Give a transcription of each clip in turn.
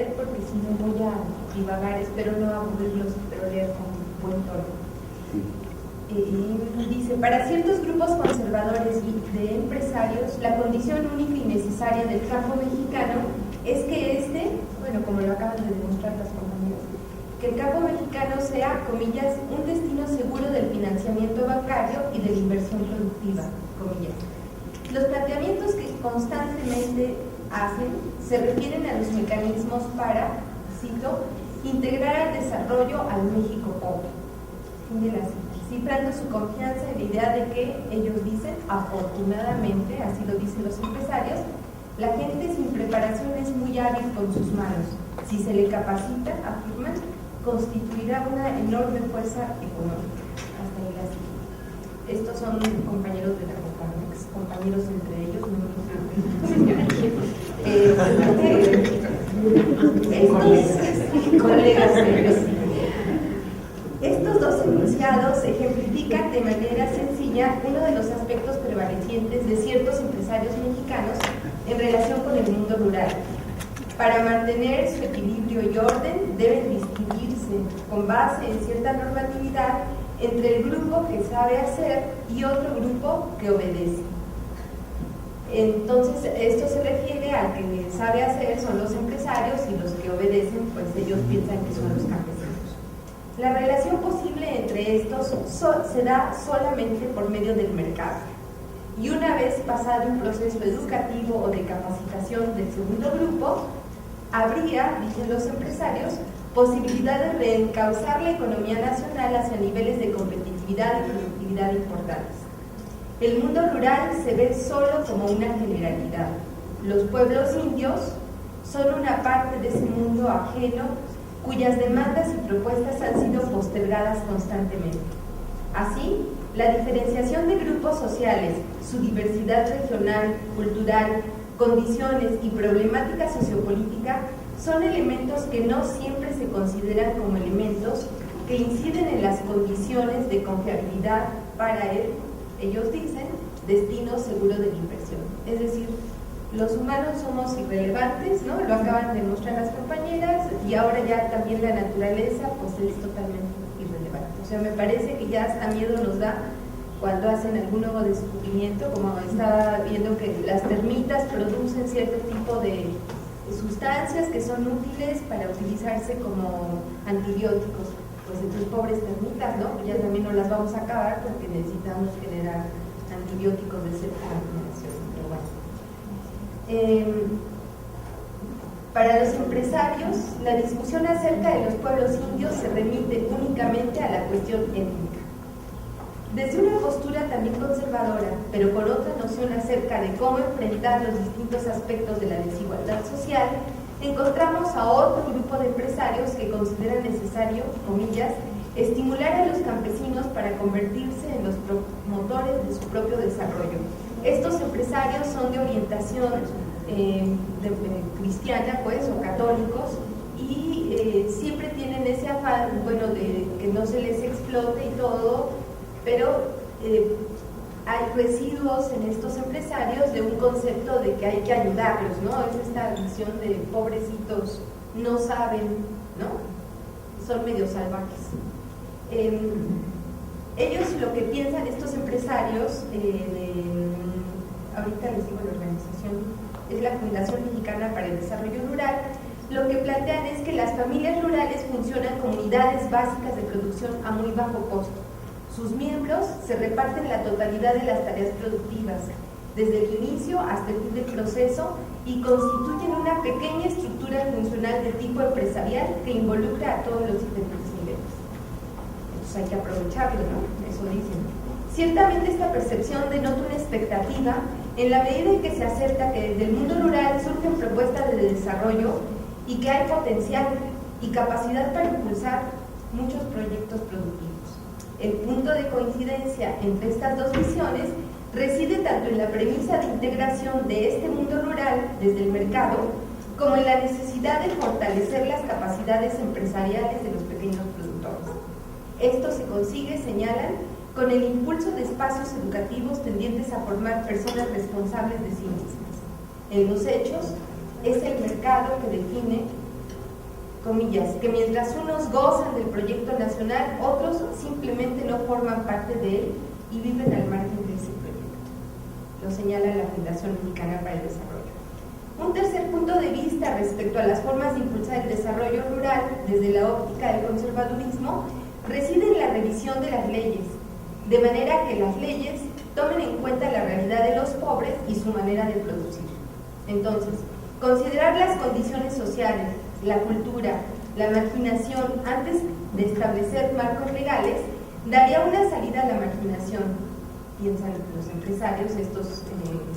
leer porque si no voy a divagar, espero no aburrirlos, pero leer con buen tono. Dice, para ciertos grupos conservadores y de empresarios, la condición única y necesaria del campo mexicano es que bueno, como lo acaban de demostrar las compañeras, que el campo mexicano sea, comillas, un destino seguro del financiamiento bancario y de la inversión productiva, comillas. Los planteamientos que constantemente hacen se refieren a los mecanismos para, cito, integrar al desarrollo al México pobre. Fin de la cita. Cifrando su confianza en la idea de que, ellos dicen, afortunadamente, así lo dicen los empresarios, la gente sin preparación es muy hábil con sus manos. Si se le capacita, afirman, constituirá una enorme fuerza económica. Hasta ahí la cita. Estos son compañeros de la Coparmex, compañeros entre ellos, no colegas serios. Estos dos enunciados ejemplifican de manera sencilla uno de los aspectos prevalecientes de ciertos empresarios mexicanos en relación con el mundo rural. Para mantener su equilibrio y orden, deben distinguirse con base en cierta normatividad entre el grupo que sabe hacer y otro grupo que obedece. Entonces, esto se refiere al que sabe hacer son los empresarios y los que obedecen, pues ellos piensan que son los campesinos. La relación posible entre estos se da solamente por medio del mercado. Y una vez pasado un proceso educativo o de capacitación del segundo grupo, habría, dicen los empresarios, posibilidad de reencauzar la economía nacional hacia niveles de competitividad y productividad importantes. El mundo rural se ve solo como una generalidad. Los pueblos indios son una parte de ese mundo ajeno cuyas demandas y propuestas han sido postergadas constantemente. Así, la diferenciación de grupos sociales, su diversidad regional, cultural, condiciones y problemática sociopolítica son elementos que no siempre se consideran como elementos que inciden en las condiciones de confiabilidad para ellos dicen, destino seguro de la inversión. Es decir, los humanos somos irrelevantes, ¿no? Lo acaban de mostrar las compañeras, y ahora ya también la naturaleza pues es totalmente irrelevante. O sea, me parece que ya hasta miedo nos da cuando hacen algún nuevo descubrimiento, como estaba viendo que las termitas producen cierto tipo de sustancias que son útiles para utilizarse como antibióticos. Pues entonces, pobres termitas, ¿no? Ya también no las vamos a acabar porque necesitamos generar antibióticos de séptima generación. Pero bueno. Para los empresarios, la discusión acerca de los pueblos indios se remite únicamente a la cuestión étnica. Desde una postura también conservadora, pero con otra noción acerca de cómo enfrentar los distintos aspectos de la desigualdad social, encontramos a otro grupo de empresarios que consideran necesario, comillas, estimular a los campesinos para convertirse en los promotores de su propio desarrollo. Estos empresarios son de orientación cristiana, pues, o católicos, y siempre tienen ese afán, bueno, de que no se les explote y todo, pero hay residuos en estos empresarios de un concepto de que hay que ayudarlos, ¿no? Es esta visión de pobrecitos, no saben, ¿no? Son medio salvajes. Ellos lo que piensan, estos empresarios, ahorita les digo la organización, es la Fundación Mexicana para el Desarrollo Rural, lo que plantean es que las familias rurales funcionan como unidades básicas de producción a muy bajo costo. Sus miembros se reparten la totalidad de las tareas productivas, desde el inicio hasta el fin del proceso, y constituyen una pequeña estructura funcional de tipo empresarial que involucra a todos los diferentes niveles. Entonces hay que aprovecharlo, ¿no? Eso dicen. Ciertamente esta percepción denota una expectativa en la medida en que se acepta que desde el mundo rural surgen propuestas de desarrollo y que hay potencial y capacidad para impulsar muchos proyectos productivos. El punto de coincidencia entre estas dos visiones reside tanto en la premisa de integración de este mundo rural desde el mercado, como en la necesidad de fortalecer las capacidades empresariales de los pequeños productores. Esto se consigue, señalan, con el impulso de espacios educativos tendientes a formar personas responsables de sí mismas. En los hechos, es el mercado que define comillas, que mientras unos gozan del proyecto nacional, otros simplemente no forman parte de él y viven al margen de ese proyecto. Lo señala la Fundación Mexicana para el Desarrollo. Un tercer punto de vista respecto a las formas de impulsar el desarrollo rural desde la óptica del conservadurismo reside en la revisión de las leyes, de manera que las leyes tomen en cuenta la realidad de los pobres y su manera de producir. Entonces, considerar las condiciones sociales, la cultura, la marginación antes de establecer marcos legales daría una salida a la marginación, piensan los empresarios, estos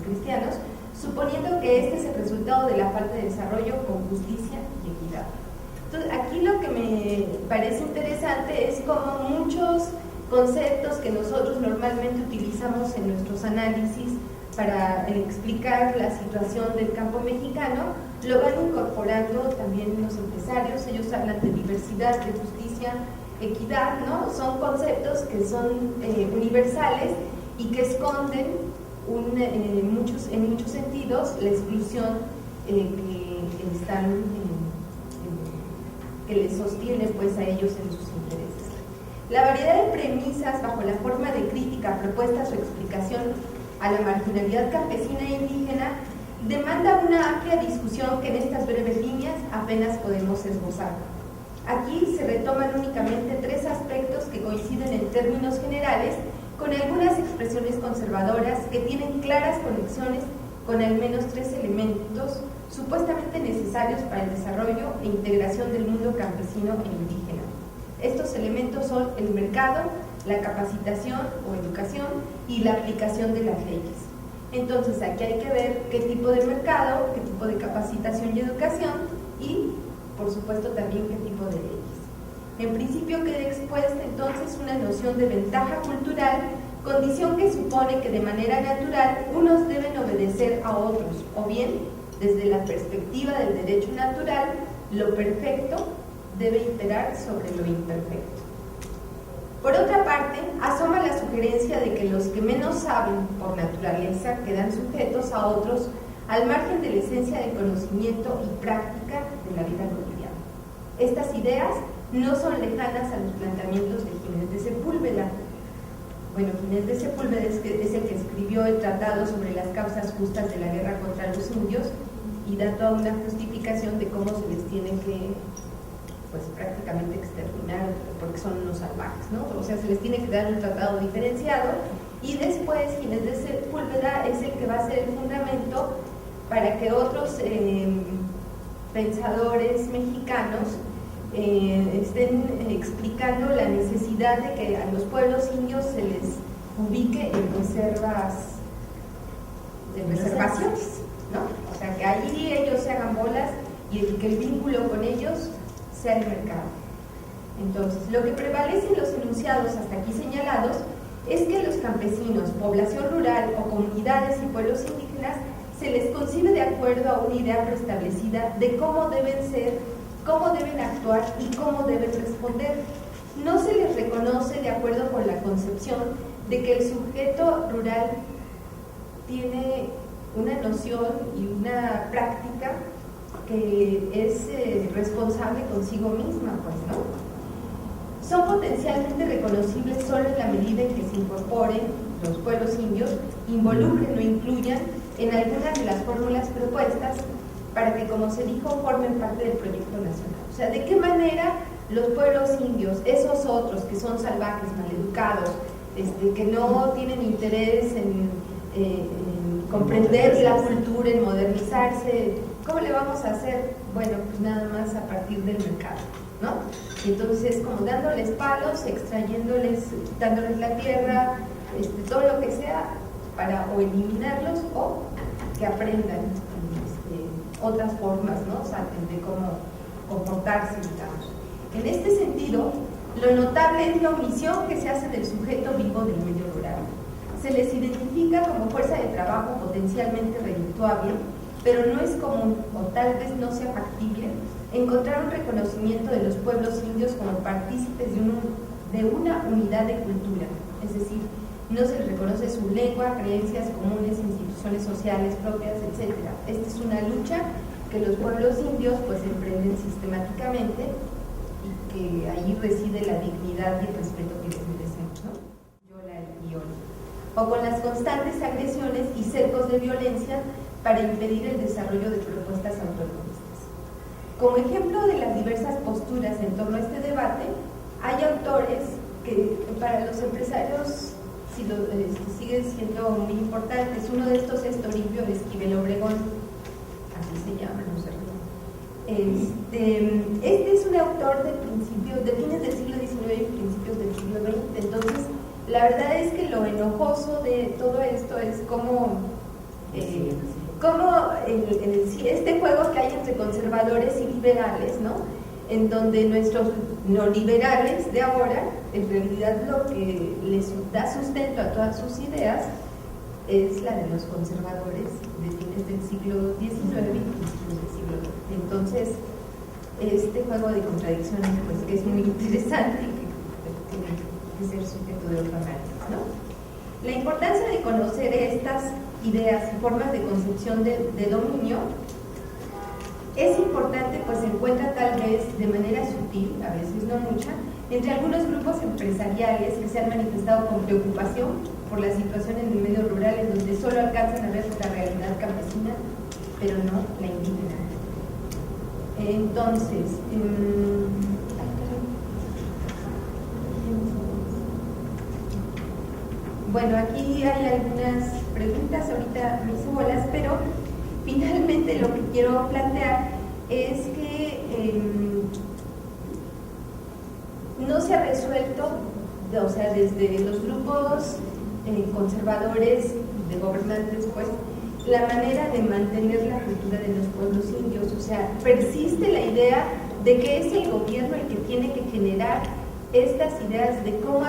cristianos, suponiendo que este es el resultado de la falta de desarrollo con justicia y equidad. Entonces, aquí lo que me parece interesante es cómo muchos conceptos que nosotros normalmente utilizamos en nuestros análisis para explicar la situación del campo mexicano, lo van incorporando también los empresarios. Ellos hablan de diversidad, de justicia, equidad, ¿no? Son conceptos que son universales y que esconden en muchos sentidos la exclusión que les sostiene pues a ellos en sus intereses. La variedad de premisas bajo la forma de crítica, propuestas o explicación a la marginalidad campesina e indígena demanda una amplia discusión que en estas breves líneas apenas podemos esbozar. Aquí se retoman únicamente tres aspectos que coinciden en términos generales con algunas expresiones conservadoras que tienen claras conexiones con al menos tres elementos supuestamente necesarios para el desarrollo e integración del mundo campesino e indígena. Estos elementos son el mercado, la capacitación o educación y la aplicación de las leyes. Entonces aquí hay que ver qué tipo de mercado, qué tipo de capacitación y educación y, por supuesto, también qué tipo de leyes. En principio queda expuesta entonces una noción de ventaja cultural, condición que supone que de manera natural unos deben obedecer a otros, o bien, desde la perspectiva del derecho natural, lo perfecto debe imperar sobre lo imperfecto. Por otra parte, asoma la sugerencia de que los que menos saben por naturaleza quedan sujetos a otros al margen de la esencia del conocimiento y práctica de la vida cotidiana. Estas ideas no son lejanas a los planteamientos de Ginés de Sepúlveda. Bueno, Ginés de Sepúlveda es el que escribió el tratado sobre las causas justas de la guerra contra los indios y da toda una justificación de cómo se les tiene que pues prácticamente exterminar porque son unos salvajes, ¿no? O sea, se les tiene que dar un tratado diferenciado y después Ginés de Sepúlveda es el que va a ser el fundamento para que otros pensadores mexicanos estén explicando la necesidad de que a los pueblos indios se les ubique en reservaciones, ¿no? O sea, que allí ellos se hagan bolas y que el vínculo con ellos sea el mercado. Entonces, lo que prevalece en los enunciados hasta aquí señalados es que los campesinos, población rural o comunidades y pueblos indígenas se les concibe de acuerdo a una idea preestablecida de cómo deben ser, cómo deben actuar y cómo deben responder. No se les reconoce de acuerdo con la concepción de que el sujeto rural tiene una noción y una práctica que es responsable consigo misma, pues, ¿no? Son potencialmente reconocibles solo en la medida en que se incorporen los pueblos indios, involucren o incluyan en algunas de las fórmulas propuestas para que, como se dijo, formen parte del proyecto nacional. O sea, ¿de qué manera los pueblos indios, esos otros que son salvajes, maleducados, que no tienen interés en comprender la cultura, en modernizarse, ¿cómo le vamos a hacer? Bueno, pues nada más a partir del mercado, ¿no? Y entonces, como dándoles palos, extrayéndoles, quitándoles la tierra, todo lo que sea, para o eliminarlos o que aprendan otras formas, ¿no? O sea, de cómo comportarse, digamos. En este sentido, lo notable es la omisión que se hace del sujeto vivo del medio rural. Se les identifica como fuerza de trabajo potencialmente redituable, pero no es común, o tal vez no sea factible, encontrar un reconocimiento de los pueblos indios como partícipes de una unidad de cultura, es decir, no se les reconoce su lengua, creencias comunes, instituciones sociales propias, etc. Esta es una lucha que los pueblos indios pues emprenden sistemáticamente y que ahí reside la dignidad y el respeto que les merecen, ¿no? Yola y Oli. O con las constantes agresiones y cercos de violencia para impedir el desarrollo de propuestas autonomistas. Como ejemplo de las diversas posturas en torno a este debate, hay autores que para los empresarios siguen siendo muy importantes. Uno de estos es Toribio Esquivel Obregón, así se llama, no sé. Este es un autor de fines del siglo XIX y principios del siglo XX. Entonces, la verdad es que lo enojoso de todo esto es cómo este juego que hay entre conservadores y liberales, ¿no? En donde nuestros neoliberales de ahora, en realidad lo que les da sustento a todas sus ideas es la de los conservadores de fines del siglo XIX y principios del siglo XX. Entonces, este juego de contradicciones pues, que es muy interesante y que tiene que ser sujeto de otro análisis, ¿no? La importancia de conocer estas ideas y formas de concepción de dominio es importante, pues se encuentra tal vez de manera sutil, a veces no mucha, entre algunos grupos empresariales que se han manifestado con preocupación por la situación en el medio rural, en donde solo alcanzan a ver la realidad campesina, pero no la indígena. Entonces, bueno, aquí hay algunas preguntas, ahorita me hice bolas, pero finalmente lo que quiero plantear es que no se ha resuelto, o sea, desde los grupos conservadores de gobernantes, pues, la manera de mantener la cultura de los pueblos indios. O sea, persiste la idea de que es el gobierno el que tiene que generar estas ideas de cómo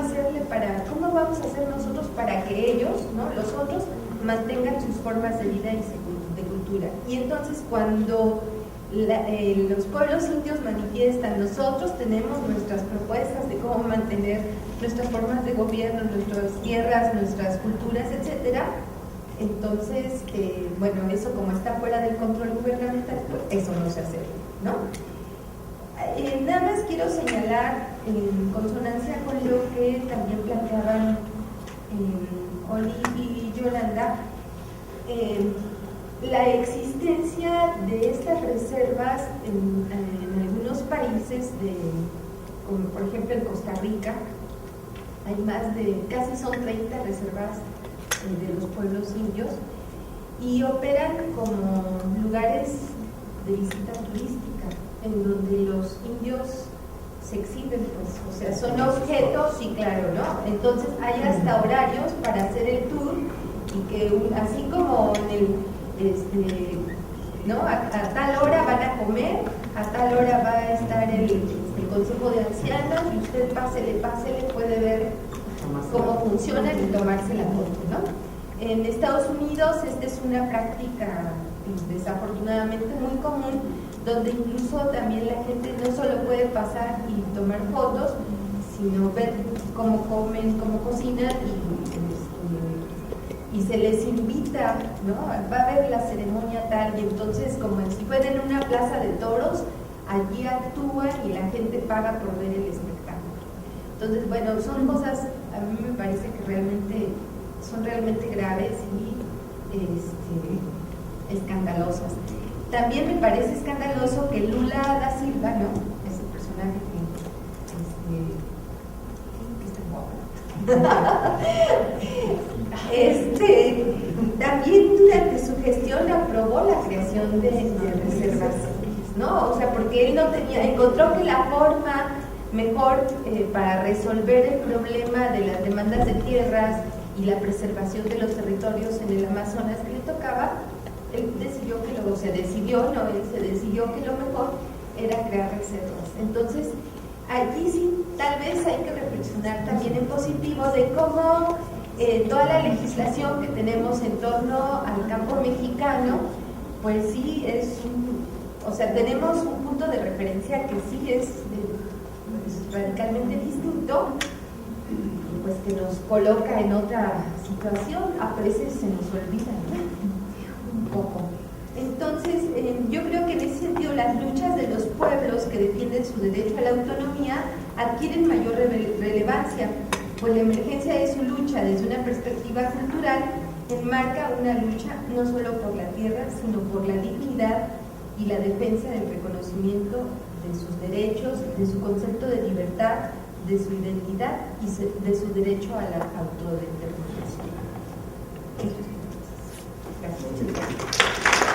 cómo vamos a hacer nosotros para que ellos, ¿no?, los otros, mantengan sus formas de vida y de cultura. Y entonces cuando los pueblos indios manifiestan, nosotros tenemos nuestras propuestas de cómo mantener nuestras formas de gobierno, nuestras tierras, nuestras culturas, etcétera. Entonces, bueno, eso como está fuera del control gubernamental, pues eso no se hace, ¿no? Nada más quiero señalar, en consonancia con lo que también planteaban Oli y Yolanda, la existencia de estas reservas en algunos países, como por ejemplo en Costa Rica, hay casi son 30 reservas de los pueblos indios y operan como lugares de visita turística, en donde los indios se exhiben, pues, o sea, son objetos, sí, claro, ¿no? Entonces hay hasta horarios para hacer el tour y que así como ¿no? A tal hora van a comer, a tal hora va a estar el consejo de ancianos y usted pásele, puede ver cómo funcionan y tomarse la foto, ¿no? En Estados Unidos esta es una práctica desafortunadamente muy común, donde incluso también la gente no solo puede pasar y tomar fotos, sino ver cómo comen, cómo cocinan y se les invita, ¿no? Va a haber la ceremonia tal, y entonces como si fuera en una plaza de toros, allí actúan y la gente paga por ver el espectáculo. Entonces, bueno, son cosas, a mí me parece que son realmente graves y escandalosas. También me parece escandaloso que Lula da Silva, ¿no?, ese personaje que está guapo, también durante su gestión aprobó la creación de reservas, ¿no? O sea, porque él encontró que la forma mejor para resolver el problema de las demandas de tierras y la preservación de los territorios en el Amazonas que le tocaba, él decidió que lo mejor era crear reservas. Entonces, allí sí, tal vez hay que reflexionar también en positivo de cómo toda la legislación que tenemos en torno al campo mexicano, pues sí tenemos un punto de referencia que sí es radicalmente distinto, pues que nos coloca en otra situación, a veces se nos olvida, ¿no?, un poco. Entonces, yo creo que en ese sentido las luchas de los pueblos que defienden su derecho a la autonomía adquieren mayor relevancia, pues la emergencia de su lucha desde una perspectiva cultural enmarca una lucha no solo por la tierra, sino por la dignidad y la defensa del reconocimiento de sus derechos, de su concepto de libertad, de su identidad y de su derecho a la autodeterminación. Eso es. Gracias.